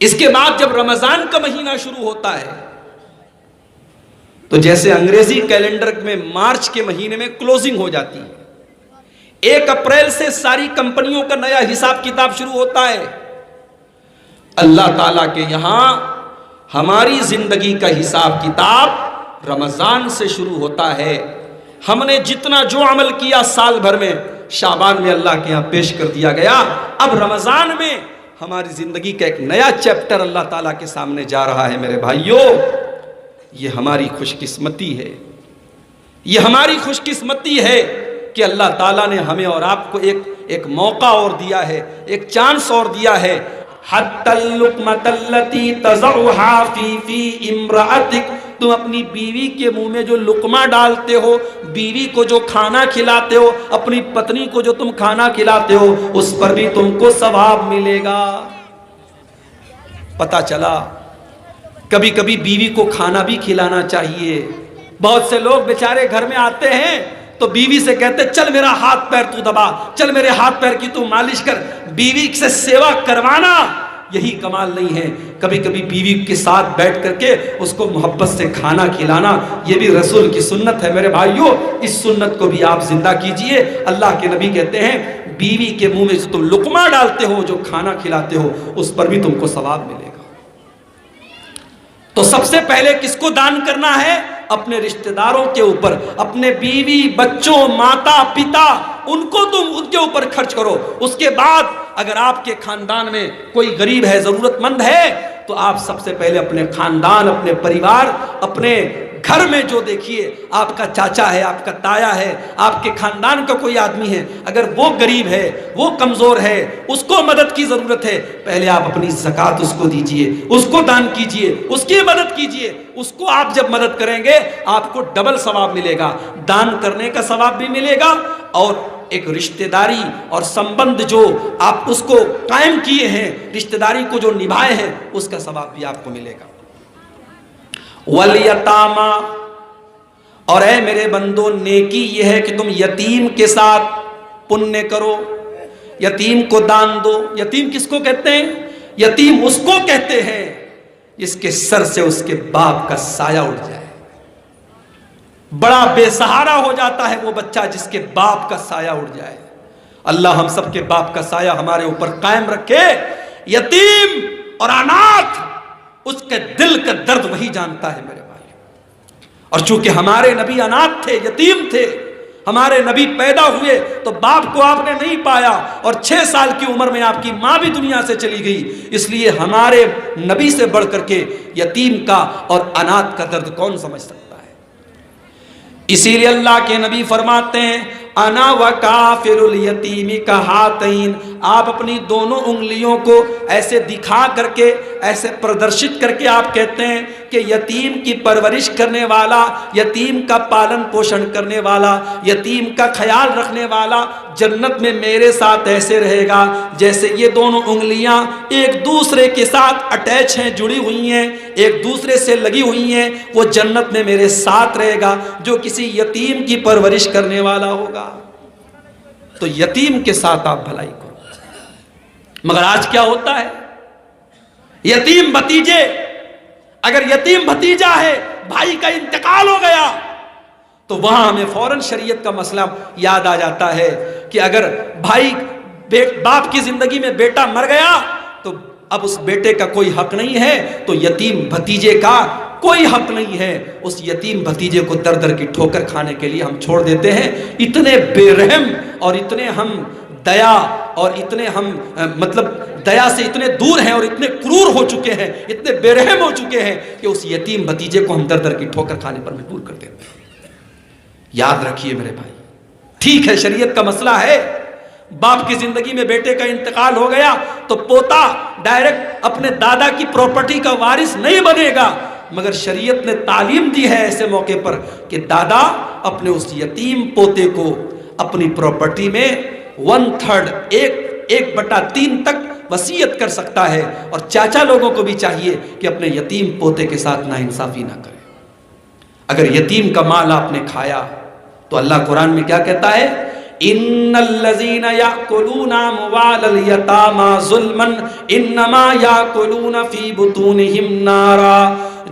اس کے بعد جب رمضان کا مہینہ شروع ہوتا ہے تو جیسے انگریزی کیلنڈر میں مارچ کے مہینے میں کلوزنگ ہو جاتی ہے، 1 اپریل سے ساری کمپنیوں کا نیا حساب کتاب شروع ہوتا ہے۔ اللہ تعالیٰ کے یہاں ہماری زندگی کا حساب کتاب رمضان سے شروع ہوتا ہے۔ ہم نے جتنا جو عمل کیا سال بھر میں، شعبان میں اللہ کے یہاں پیش کر دیا گیا۔ اب رمضان میں ہماری زندگی کا ایک نیا چیپٹر اللہ تعالیٰ کے سامنے جا رہا ہے۔ میرے بھائیوں، یہ ہماری خوش قسمتی ہے، یہ ہماری خوش قسمتی ہے کہ اللہ تعالیٰ نے ہمیں اور آپ کو ایک موقع اور دیا ہے، ایک چانس اور دیا ہے۔ حتی اللقمۃ التی تضعها فی امرأتک، تم اپنی بیوی کے منہ میں جو لقمہ ڈالتے ہو، بیوی کو جو کھانا کھلاتے ہو، اپنی پتنی کو جو تم کھانا کھلاتے ہو، اس پر بھی تم کو ثواب ملے گا۔ پتہ چلا کبھی کبھی بیوی کو کھانا بھی کھلانا چاہیے۔ بہت سے لوگ بیچارے گھر میں آتے ہیں تو بیوی سے کہتے چل میرا ہاتھ پیر تو دبا، چل میرے ہاتھ پیر کی تو مالش کر۔ بیوی سے سیوا کروانا یہی کمال نہیں ہے، کبھی کبھی بیوی کے ساتھ بیٹھ کر کے اس کو محبت سے کھانا کھلانا، یہ بھی رسول کی سنت ہے۔ میرے بھائیوں، اس سنت کو بھی آپ زندہ کیجئے۔ اللہ کے نبی کہتے ہیں بیوی کے منہ میں جو تم لقمہ ڈالتے ہو، جو کھانا کھلاتے ہو، اس پر بھی تم کو ثواب ملے گا۔ تو سب سے پہلے کس کو دان کرنا ہے؟ اپنے رشتہ داروں کے اوپر، اپنے بیوی بچوں ماتا پتا، ان کو تم ان کے اوپر خرچ کرو۔ اس کے بعد اگر آپ کے خاندان میں کوئی غریب ہے، ضرورت مند ہے، تو آپ سب سے پہلے اپنے خاندان، اپنے پریوار، اپنے گھر میں جو دیکھیے آپ کا چاچا ہے، آپ کا تایا ہے، آپ کے خاندان کا کوئی آدمی ہے، اگر وہ غریب ہے، وہ کمزور ہے، اس کو مدد کی ضرورت ہے، پہلے آپ اپنی زکوٰۃ اس کو دیجئے، اس کو دان کیجئے، اس کی مدد کیجئے۔ اس کو آپ جب مدد کریں گے آپ کو ڈبل ثواب ملے گا، دان کرنے کا ثواب بھی ملے گا، اور ایک رشتہ داری اور سمبند جو آپ اس کو قائم کیے ہیں، رشتہ داری کو جو نبھائے ہیں، اس کا ثواب بھی آپ کو ملے گا۔ والیتاما، اور اے میرے بندو نیکی یہ ہے کہ تم یتیم کے ساتھ پنیہ کرو، یتیم کو دان دو۔ یتیم کس کو کہتے ہیں؟ یتیم اس کو کہتے ہیں جس کے سر سے اس کے باپ کا سایہ اٹھ جائے۔ بڑا بے سہارا ہو جاتا ہے وہ بچہ جس کے باپ کا سایہ اٹھ جائے۔ اللہ ہم سب کے باپ کا سایہ ہمارے اوپر قائم رکھے۔ یتیم اور اناتھ، اس کے دل کا درد وہی جانتا ہے میرے بھائی۔ اور چونکہ ہمارے نبی اناتھ تھے، یتیم تھے، ہمارے نبی پیدا ہوئے تو باپ کو آپ نے نہیں پایا، اور 6 سال کی عمر میں آپ کی ماں بھی دنیا سے چلی گئی، اس لیے ہمارے نبی سے بڑھ کر کے یتیم کا اور اناتھ کا درد کون سمجھ سکتا ہے؟ اسی لیے اللہ کے نبی فرماتے ہیں انا وکافر الیتیم کہاتین، آپ اپنی دونوں انگلیوں کو ایسے دکھا کر کے، ایسے پردرشت کر کے آپ کہتے ہیں کہ یتیم کی پرورش کرنے والا، یتیم کا پالن پوشن کرنے والا، یتیم کا خیال رکھنے والا جنت میں میرے ساتھ ایسے رہے گا جیسے یہ دونوں انگلیاں ایک دوسرے کے ساتھ اٹیچ ہیں، جڑی ہوئی ہیں، ایک دوسرے سے لگی ہوئی ہیں، وہ جنت میں میرے ساتھ رہے گا جو کسی یتیم کی پرورش کرنے والا ہوگا۔ تو یتیم کے ساتھ آپ بھلائی کرو۔ مگر آج کیا ہوتا ہے؟ یتیم بھتیجے، اگر یتیم بھتیجا ہے، بھائی کا انتقال ہو گیا، تو وہاں ہمیں فوراً شریعت کا مسئلہ یاد آ جاتا ہے کہ اگر بھائی باپ کی زندگی میں بیٹا مر گیا تو اب اس بیٹے کا کوئی حق نہیں ہے، تو یتیم بھتیجے کا کوئی حق نہیں ہے۔ اس یتیم بھتیجے کو در در کی ٹھوکر کھانے کے لیے ہم چھوڑ دیتے ہیں۔ اتنے بے رحم اور اتنے ہم دیا اور اتنے ہم دیا سے اتنے دور ہیں اور اتنے کرور ہو چکے ہیں، اتنے بے رحم ہو چکے ہیں کہ اس یتیم بھتیجے کو ہم در در کی ٹھوکر کھانے پر مجبور کر دیتے ہیں۔ یاد رکھیے میرے بھائی، ٹھیک ہے شریعت کا مسئلہ ہے، باپ کی زندگی میں بیٹے کا انتقال ہو گیا تو پوتا ڈائریکٹ اپنے دادا کی پراپرٹی کا وارث نہیں بنے گا، مگر شریعت نے تعلیم دی ہے ایسے موقع پر کہ دادا اپنے اس یتیم پوتے کو اپنی پراپرٹی میں 1/3 1/3 تک وصیت کر سکتا ہے، اور چاچا لوگوں کو بھی چاہیے کہ اپنے یتیم پوتے کے ساتھ ناانصافی نہ کرے۔ اگر یتیم کا مال آپ نے کھایا تو اللہ قرآن میں کیا کہتا ہے؟ ان الذین یاکلون اموال الیتامی ظلما انما یاکلون فی بطونہم نارا،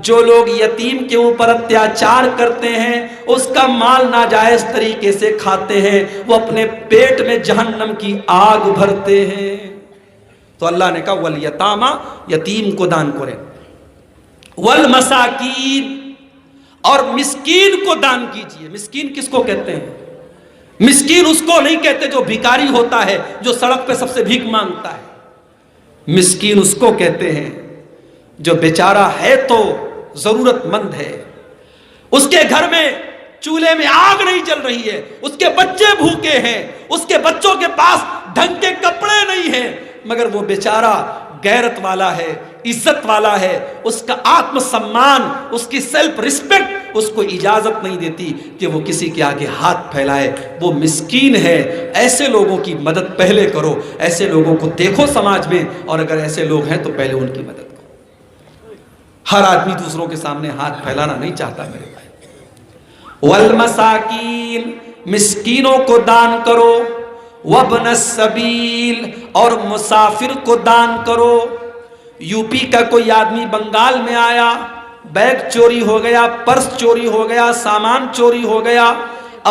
جو لوگ یتیم کے اوپر اتیاچار کرتے ہیں، اس کا مال ناجائز طریقے سے کھاتے ہیں، وہ اپنے پیٹ میں جہنم کی آگ بھرتے ہیں۔ تو اللہ نے کہا والیتامی، یتیم کو دان کریں، والمساکین، اور مسکین کو دان کیجئے۔ مسکین کس کو کہتے ہیں؟ مسکین اس کو نہیں کہتے جو بھیکاری ہوتا ہے، جو سڑک پہ سب سے بھیک مانگتا ہے۔ مسکین اس کو کہتے ہیں جو بیچارہ ہے تو ضرورت مند ہے، اس کے گھر میں چولہے میں آگ نہیں جل رہی ہے، اس کے بچے بھوکے ہیں، اس کے بچوں کے پاس ڈھنگ کے کپڑے نہیں ہیں، مگر وہ بیچارہ غیرت والا ہے، عزت والا ہے، اس کا آتم سمان، اس کی سیلف ریسپیکٹ اس کو اجازت نہیں دیتی کہ وہ کسی کے آگے ہاتھ پھیلائے، وہ مسکین ہے۔ ایسے لوگوں کی مدد پہلے کرو، ایسے لوگوں کو دیکھو سماج میں، اور اگر ایسے لوگ ہیں تو پہلے ان کی مدد کرو۔ ہر آدمی دوسروں کے سامنے ہاتھ پھیلانا نہیں چاہتا میرے بھائی۔ والمساکین، مسکینوں کو دان کرو، وابن السبیل، اور مسافر کو دان کرو۔ یو پی کا کوئی آدمی بنگال میں آیا، بیگ چوری ہو گیا، پرس چوری ہو گیا، سامان چوری ہو گیا،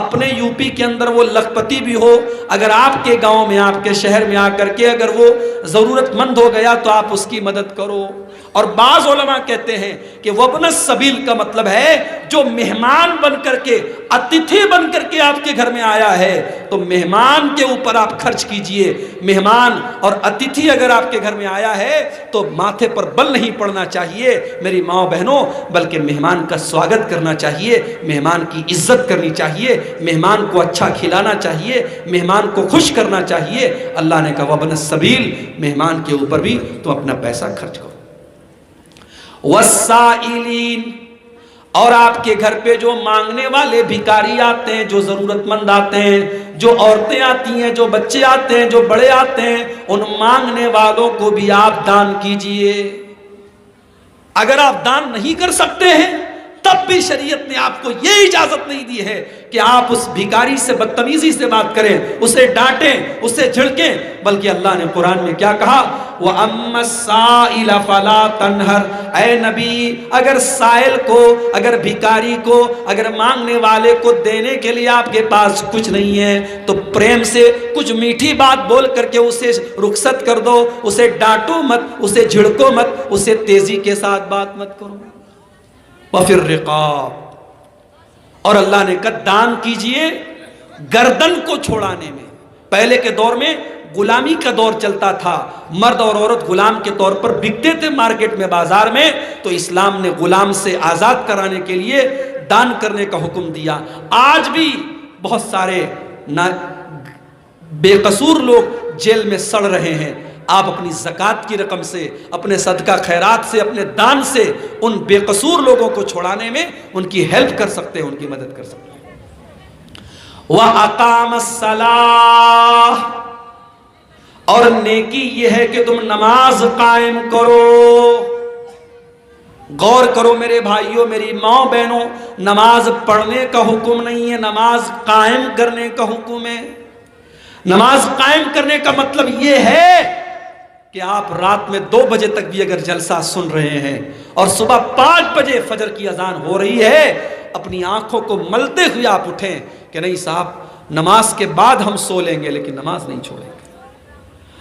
اپنے یو پی کے اندر وہ لکھپتی بھی ہو، اگر آپ کے گاؤں میں، آپ کے شہر میں آ کر کے اگر وہ ضرورت مند ہو گیا تو آپ اس کی مدد کرو۔ اور بعض علماء کہتے ہیں کہ وابن السبیل کا مطلب ہے جو مہمان بن کر کے، اتیتھی بن کر کے آپ کے گھر میں آیا ہے تو مہمان کے اوپر آپ خرچ کیجئے۔ مہمان اور اتیتھی اگر آپ کے گھر میں آیا ہے تو ماتھے پر بل نہیں پڑنا چاہیے میری ماں بہنوں، بلکہ مہمان کا سواگت کرنا چاہیے، مہمان کی عزت کرنی چاہیے، مہمان کو اچھا کھلانا چاہیے، مہمان کو خوش کرنا چاہیے۔ اللہ نے کہا وابن السبیل، مہمان کے اوپر بھی تو اپنا پیسہ خرچ کرو۔ والسائلین، اور آپ کے گھر پہ جو مانگنے والے بھکاری آتے ہیں، جو ضرورت مند آتے ہیں، جو عورتیں آتی ہیں، جو بچے آتے ہیں، جو بڑے آتے ہیں، ان مانگنے والوں کو بھی آپ دان کیجئے۔ اگر آپ دان نہیں کر سکتے ہیں تب بھی شریعت نے آپ کو یہ اجازت نہیں دی ہے کہ آپ اس بھکاری سے بدتمیزی سے بات کریں، اسے ڈانٹیں، اسے جھڑکیں، بلکہ اللہ نے قرآن میں کیا کہا؟ وَأَمَّا السَّائِلَ فَلَا تَنْهَرْ، اے نبی اگر سائل کو، اگر بھکاری کو، اگر مانگنے والے کو دینے کے لیے آپ کے پاس کچھ نہیں ہے تو پریم سے کچھ میٹھی بات بول کر کے اسے رخصت کر دو، اسے ڈانٹو مت، اسے جھڑکو مت، اسے تیزی کے ساتھ بات مت کرو۔ وَفِي الرِّقَابِ، اور اللہ نے کہا دان کیجئے گردن کو چھوڑانے میں۔ پہلے کے دور میں غلامی کا دور چلتا تھا، مرد اور عورت غلام کے طور پر بکتے تھے مارکیٹ میں، بازار میں، تو اسلام نے غلام سے آزاد کرانے کے لیے دان کرنے کا حکم دیا۔ آج بھی بہت سارے بے قصور لوگ جیل میں سڑ رہے ہیں، آپ اپنی زکوٰۃ کی رقم سے، اپنے صدقہ خیرات سے، اپنے دان سے ان بے قصور لوگوں کو چھوڑانے میں ان کی ہیلپ کر سکتے ہیں، ان کی مدد کر سکتے ہیں۔ وَأَقَامَ الصَّلَاةَ، اور نیکی یہ ہے کہ تم نماز قائم کرو۔ غور کرو میرے بھائیوں، میری ماں بہنوں، نماز پڑھنے کا حکم نہیں ہے، نماز قائم کرنے کا حکم ہے۔ نماز قائم کرنے کا مطلب یہ ہے کہ آپ رات میں 2 بجے تک بھی اگر جلسہ سن رہے ہیں اور صبح 5 بجے فجر کی اذان ہو رہی ہے، اپنی آنکھوں کو ملتے ہوئے آپ اٹھیں کہ نہیں صاحب نماز کے بعد ہم سو لیں گے لیکن نماز نہیں چھوڑیں گے۔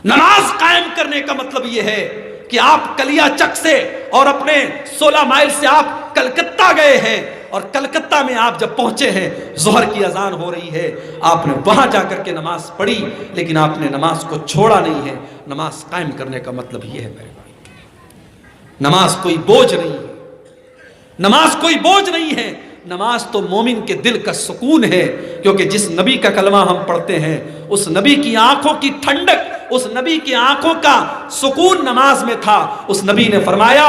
نماز قائم کرنے کا مطلب یہ ہے کہ آپ کلیا چک سے اور اپنے 16 مائل سے آپ کلکتہ گئے ہیں، اور کلکتہ میں آپ جب پہنچے ہیں ظہر کی اذان ہو رہی ہے، آپ نے وہاں جا کر کے نماز پڑھی لیکن آپ نے نماز کو چھوڑا نہیں ہے۔ نماز قائم کرنے کا مطلب یہ ہے میرے بھائی، نماز کوئی بوجھ نہیں ہے، نماز کوئی بوجھ نہیں ہے، نماز تو مومن کے دل کا سکون ہے، کیونکہ جس نبی کا کلمہ ہم پڑھتے ہیں اس نبی کی آنکھوں کی ٹھنڈک، اس نبی کی آنکھوں کا سکون نماز میں تھا۔ اس نبی نے فرمایا